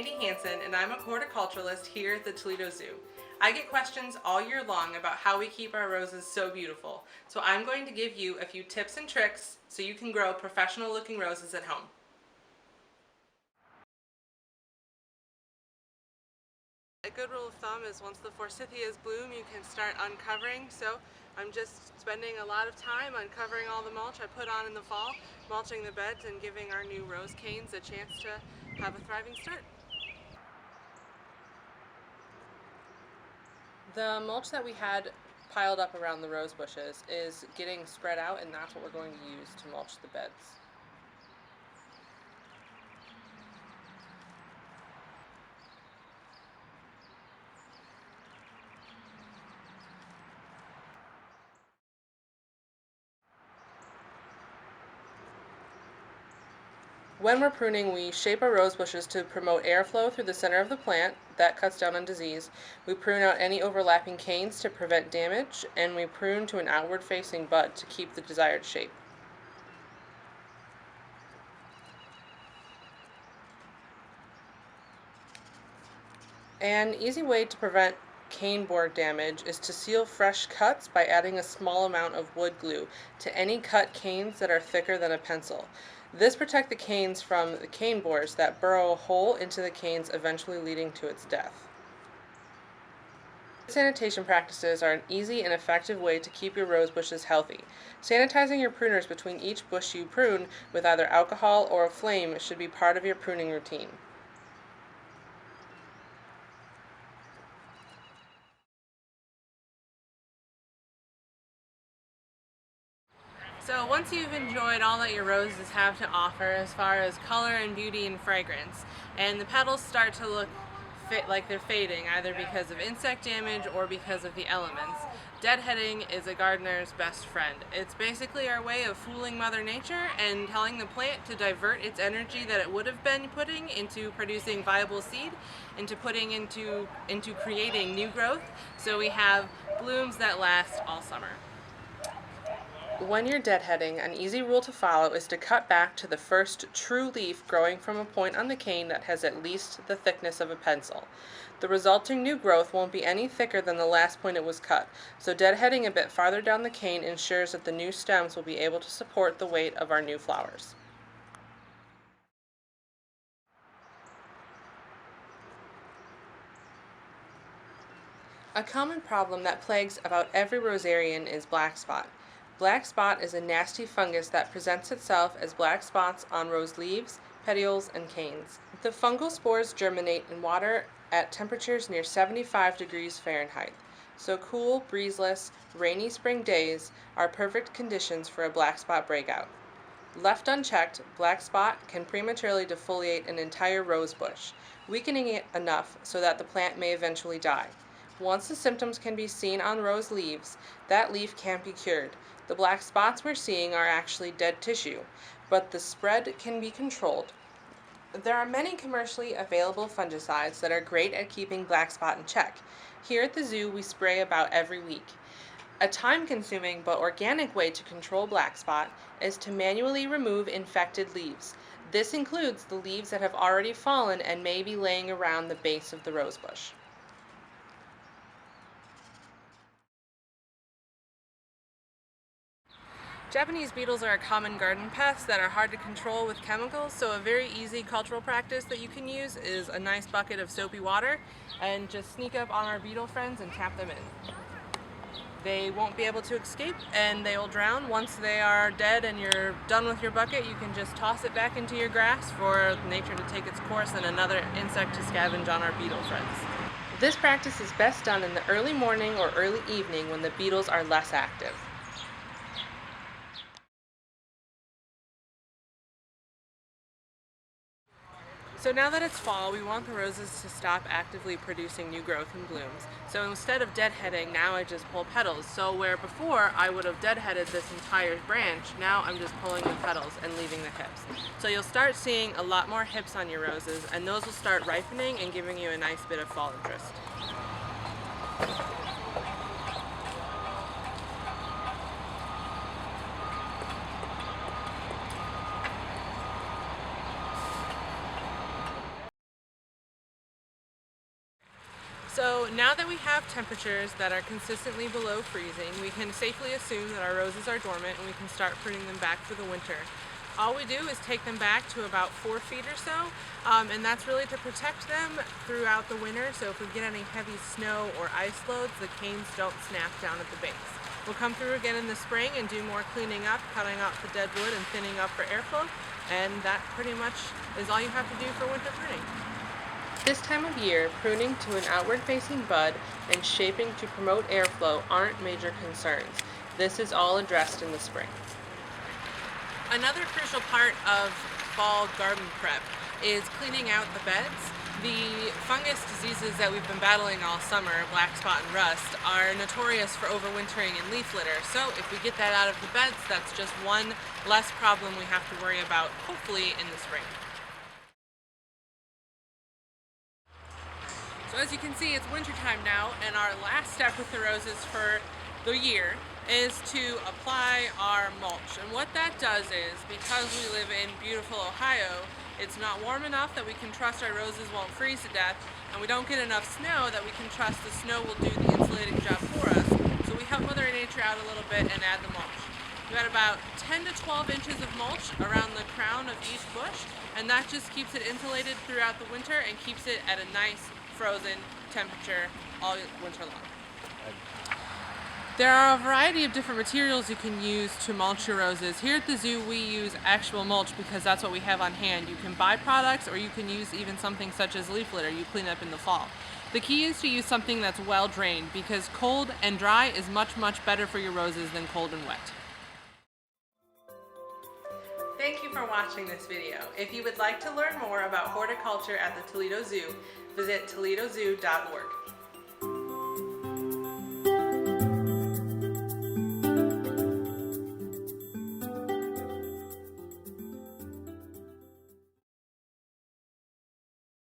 Mandy Hansen, and I'm a horticulturalist here at the Toledo Zoo. I get questions all year long about how we keep our roses so beautiful, so I'm going to give you a few tips and tricks so you can grow professional looking roses at home. A good rule of thumb is once the forsythias bloom, you can start uncovering. So I'm just spending a lot of time uncovering all the mulch I put on in the fall, mulching the beds and giving our new rose canes a chance to have a thriving start. The mulch that we had piled up around the rose bushes is getting spread out, and that's what we're going to use to mulch the beds. When we're pruning, we shape our rose bushes to promote airflow through the center of the plant. That cuts down on disease. We prune out any overlapping canes to prevent damage, and we prune to an outward-facing bud to keep the desired shape. An easy way to prevent cane borer damage is to seal fresh cuts by adding a small amount of wood glue to any cut canes that are thicker than a pencil. This protects the canes from the cane borers that burrow a hole into the canes, eventually leading to its death. Sanitation practices are an easy and effective way to keep your rose bushes healthy. Sanitizing your pruners between each bush you prune with either alcohol or a flame should be part of your pruning routine. So once you've enjoyed all that your roses have to offer as far as color and beauty and fragrance, and the petals start to look like they're fading either because of insect damage or because of the elements, deadheading is a gardener's best friend. It's basically our way of fooling Mother Nature and telling the plant to divert its energy that it would have been putting into producing viable seed, into putting into creating new growth, so we have blooms that last all summer. When you're deadheading, an easy rule to follow is to cut back to the first true leaf growing from a point on the cane that has at least the thickness of a pencil. The resulting new growth won't be any thicker than the last point it was cut, so deadheading a bit farther down the cane ensures that the new stems will be able to support the weight of our new flowers. A common problem that plagues about every rosarian is black spot. Black spot is a nasty fungus that presents itself as black spots on rose leaves, petioles, and canes. The fungal spores germinate in water at temperatures near 75 degrees Fahrenheit, so cool, breezeless, rainy spring days are perfect conditions for a black spot breakout. Left unchecked, black spot can prematurely defoliate an entire rose bush, weakening it enough so that the plant may eventually die. Once the symptoms can be seen on rose leaves, that leaf can't be cured. The black spots we're seeing are actually dead tissue, but the spread can be controlled. There are many commercially available fungicides that are great at keeping black spot in check. Here at the zoo, we spray about every week. A time-consuming but organic way to control black spot is to manually remove infected leaves. This includes the leaves that have already fallen and may be laying around the base of the rose bush. Japanese beetles are a common garden pest that are hard to control with chemicals, so a very easy cultural practice that you can use is a nice bucket of soapy water and just sneak up on our beetle friends and tap them in. They won't be able to escape and they will drown. Once they are dead and you're done with your bucket, you can just toss it back into your grass for nature to take its course and another insect to scavenge on our beetle friends. This practice is best done in the early morning or early evening when the beetles are less active. So now that it's fall, we want the roses to stop actively producing new growth and blooms. So instead of deadheading, now I just pull petals. So where before I would have deadheaded this entire branch, now I'm just pulling the petals and leaving the hips. So you'll start seeing a lot more hips on your roses, and those will start ripening and giving you a nice bit of fall interest. So now that we have temperatures that are consistently below freezing, we can safely assume that our roses are dormant and we can start pruning them back for the winter. All we do is take them back to about 4 feet or so, and that's really to protect them throughout the winter, so if we get any heavy snow or ice loads, the canes don't snap down at the base. We'll come through again in the spring and do more cleaning up, cutting out the dead wood and thinning up for airflow, and that pretty much is all you have to do for winter pruning. This time of year, pruning to an outward-facing bud and shaping to promote airflow aren't major concerns. This is all addressed in the spring. Another crucial part of fall garden prep is cleaning out the beds. The fungus diseases that we've been battling all summer, black spot and rust, are notorious for overwintering and leaf litter. So if we get that out of the beds, that's just one less problem we have to worry about, hopefully in the spring. So as you can see, it's wintertime now, and our last step with the roses for the year is to apply our mulch. And what that does is, because we live in beautiful Ohio, it's not warm enough that we can trust our roses won't freeze to death, and we don't get enough snow that we can trust the snow will do the insulating job for us. So we help Mother Nature out a little bit and add the mulch. We got about 10 to 12 inches of mulch around the crown of each bush, and that just keeps it insulated throughout the winter and keeps it at a nice frozen temperature all winter long. There are a variety of different materials you can use to mulch your roses. Here at the zoo we use actual mulch because that's what we have on hand. You can buy products, or you can use even something such as leaf litter you clean up in the fall. The key is to use something that's well drained, because cold and dry is much better for your roses than cold and wet. Thank you for watching this video. If you would like to learn more about horticulture at the Toledo Zoo, visit toledozoo.org.